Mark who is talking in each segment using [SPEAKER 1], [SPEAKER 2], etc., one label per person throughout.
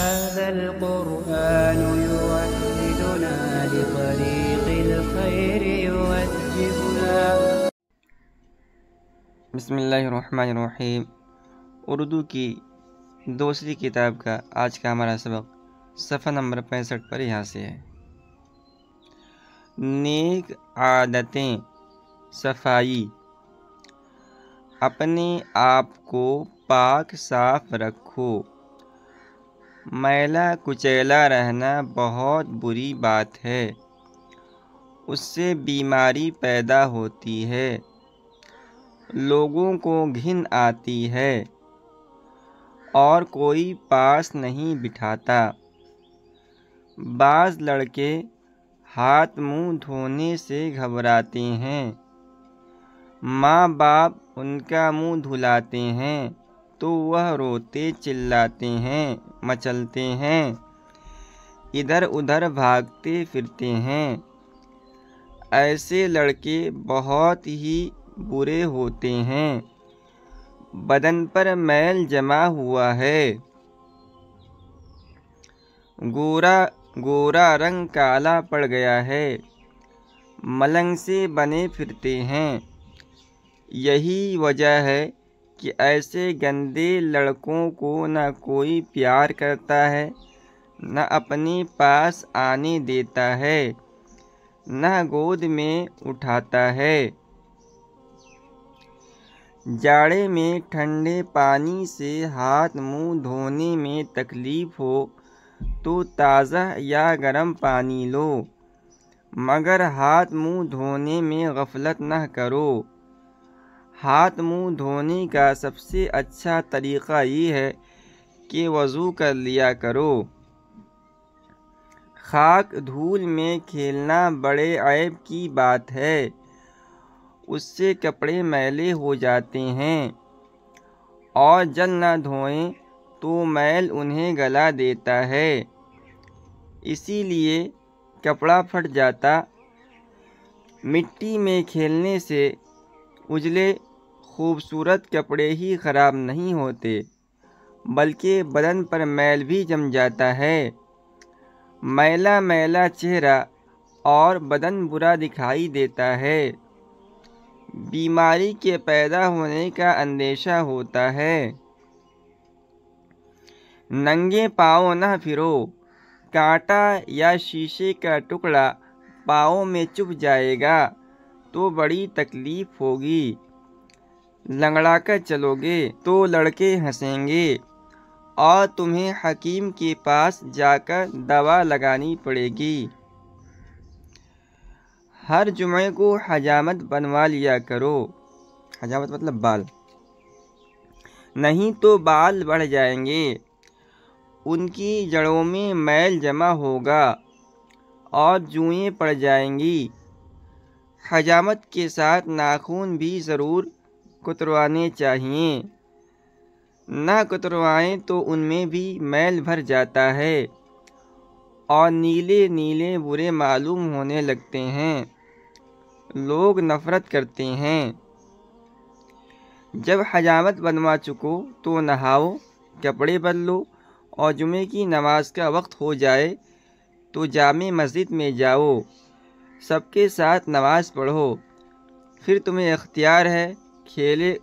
[SPEAKER 1] هذا القرآن يوحدنا لطريق الخير يوجهنا.
[SPEAKER 2] بسم اللہ الرحمن الرحیم. اردو کی دوسری کتاب کا آج کا ہمارا سبق صفحہ نمبر 65 پر یہاں سے ہے. نیک عادتیں. صفائی. اپنے آپ کو پاک صاف رکھو. میلا کچیلا رہنا بہت بری بات ہے. اس سے بیماری پیدا ہوتی ہے. لوگوں کو گھن آتی ہے اور کوئی پاس نہیں بٹھاتا. بعض لڑکے ہاتھ منہ دھونے سے گھبراتے ہیں. ماں باپ ان کا منہ دھلاتے ہیں تو وہ روتے چلاتے ہیں مچلتے ہیں ادھر ادھر بھاگتے پھرتے ہیں. ایسے لڑکے بہت ہی برے ہوتے ہیں. بدن پر میل جمع ہوا ہے. گورا رنگ کالا پڑ گیا ہے. ملنگ سے بنے پھرتے ہیں. یہی وجہ ہے کہ ایسے گندے لڑکوں کو نہ کوئی پیار کرتا ہے نہ اپنے پاس آنے دیتا ہے نہ گود میں اٹھاتا ہے. جاڑے میں ٹھنڈے پانی سے ہاتھ منہ دھونے میں تکلیف ہو تو تازہ یا گرم پانی لو، مگر ہاتھ منہ دھونے میں غفلت نہ کرو. ہاتھ منہ دھونے کا سب سے اچھا طریقہ یہ ہے کہ وضو کر لیا کرو. خاک دھول میں کھیلنا بڑے عیب کی بات ہے. اس سے کپڑے میلے ہو جاتے ہیں اور جل نہ دھوئیں تو میل انہیں گلا دیتا ہے. اسی لیے کپڑا پھٹ جاتا. مٹی میں کھیلنے سے اجلے خوبصورت کپڑے ہی خراب نہیں ہوتے بلکہ بدن پر میل بھی جم جاتا ہے. میلا میلا چہرہ اور بدن برا دکھائی دیتا ہے. بیماری کے پیدا ہونے کا اندیشہ ہوتا ہے. ننگے پاؤں نہ پھرو. کانٹا یا شیشے کا ٹکڑا پاؤں میں چبھ جائے گا تو بڑی تکلیف ہوگی. لنگڑا کر چلو گے تو لڑکے ہنسیں گے اور تمہیں حکیم کے پاس جا کر دوا لگانی پڑے گی. ہر جمعے کو حجامت بنوا لیا کرو. حجامت مطلب بال. نہیں تو بال بڑھ جائیں گے. ان کی جڑوں میں میل جمع ہوگا اور جوئیں پڑ جائیں گی. حجامت کے ساتھ ناخن بھی ضرور کتروانے چاہیے. نہ کتروائیں تو ان میں بھی میل بھر جاتا ہے اور نیلے نیلے برے معلوم ہونے لگتے ہیں. لوگ نفرت کرتے ہیں. جب حجامت بنوا چکو تو نہاؤ، کپڑے بدلو اور جمعے کی نماز کا وقت ہو جائے تو جامع مسجد میں جاؤ، سب کے ساتھ نماز پڑھو. پھر تمہیں اختیار ہے،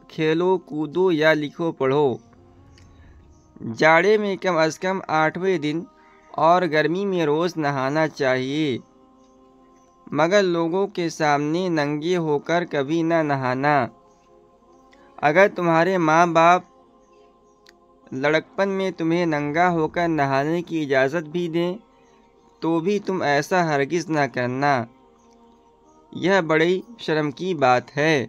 [SPEAKER 2] کھیلو کودو یا لکھو پڑھو. جاڑے میں کم از کم 8ویں دن اور گرمی میں روز نہانا چاہیے، مگر لوگوں کے سامنے ننگے ہو کر کبھی نہ نہانا. اگر تمہارے ماں باپ لڑکپن میں تمہیں ننگا ہو کر نہانے کی اجازت بھی دیں تو بھی تم ایسا ہرگز نہ کرنا. یہ بڑی شرم کی بات ہے.